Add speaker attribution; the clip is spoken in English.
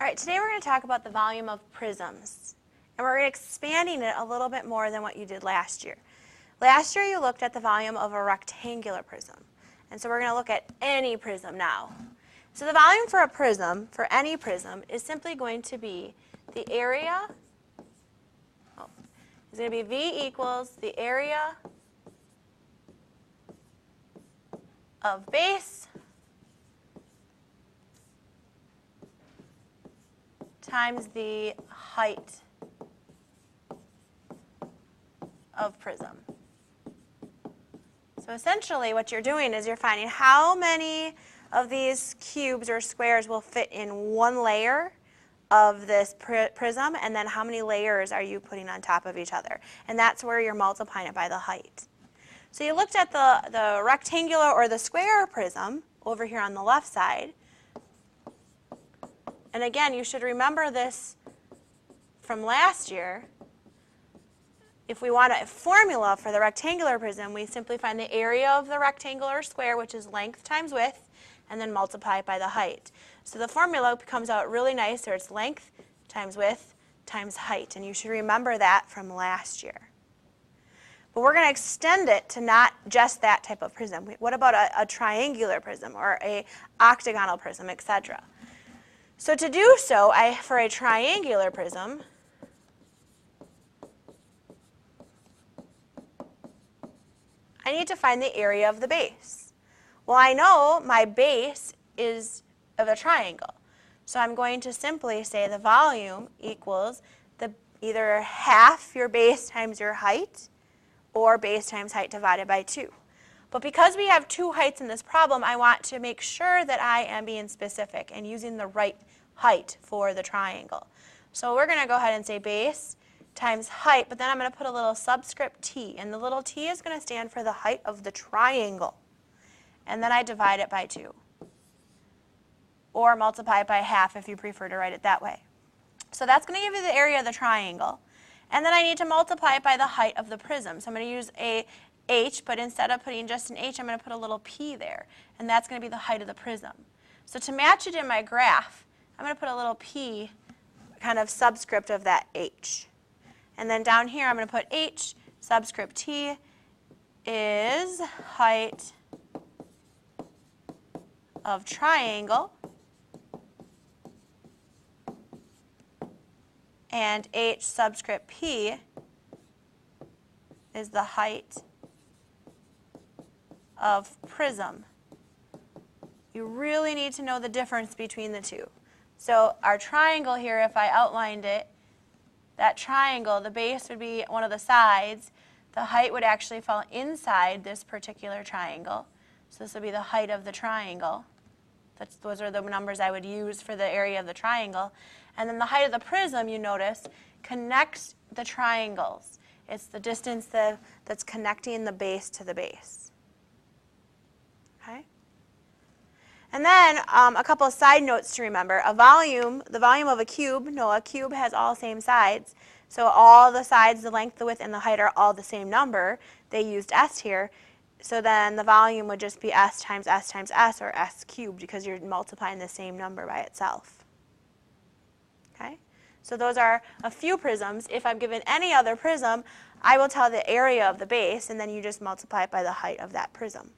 Speaker 1: All right, today we're going to talk about the volume of prisms. And we're expanding it a little bit more than what you did last year. Last year you looked at the volume of a rectangular prism. And so we're going to look at any prism now. So the volume for a prism, for any prism, is simply going to be the area, is going to be V equals the area of base times the height of prism. So essentially what you're doing is you're finding how many of these cubes or squares will fit in one layer of this prism, and then how many layers are you putting on top of each other. And that's where you're multiplying it by the height. So you looked at the rectangular or the square prism over here on the left side. And again, you should remember this from last year. If we want a formula for the rectangular prism, we simply find the area of the rectangular square, which is length times width, and then multiply it by the height. So the formula comes out really nice. So it's length times width times height. And you should remember that from last year. But we're going to extend it to not just that type of prism. What about a triangular prism or a octagonal prism, etc.? So to do so, for a triangular prism, I need to find the area of the base. Well, I know my base is of a triangle. So I'm going to simply say the volume equals either half your base times your height, or base times height divided by 2. But because we have two heights in this problem, I want to make sure that I am being specific and using the right height for the triangle. So we're going to go ahead and say base times height, but then I'm going to put a little subscript t, and the little t is going to stand for the height of the triangle. And then I divide it by 2. Or multiply it by half if you prefer to write it that way. So that's going to give you the area of the triangle. And then I need to multiply it by the height of the prism. So I'm going to use a h, but instead of putting just an h, I'm going to put a little p there. And that's going to be the height of the prism. So to match it in my graph, I'm going to put a little p, kind of subscript of that h. And then down here, I'm going to put h, subscript t is height of triangle. And h subscript p is the height of prism. You really need to know the difference between the two. So our triangle here, if I outlined it, that triangle, the base would be one of the sides. The height would actually fall inside this particular triangle. So this would be the height of the triangle. Those are the numbers I would use for the area of the triangle. And then the height of the prism, you notice, connects the triangles. It's the distance that's connecting the base to the base. Okay? And then a couple of side notes to remember. The volume of a cube, a cube has all same sides. So all the sides, the length, the width, and the height are all the same number. They used s here. So then the volume would just be s times s times s, or s cubed, because you're multiplying the same number by itself. Okay? So those are a few prisms. If I'm given any other prism, I will tell the area of the base, and then you just multiply it by the height of that prism.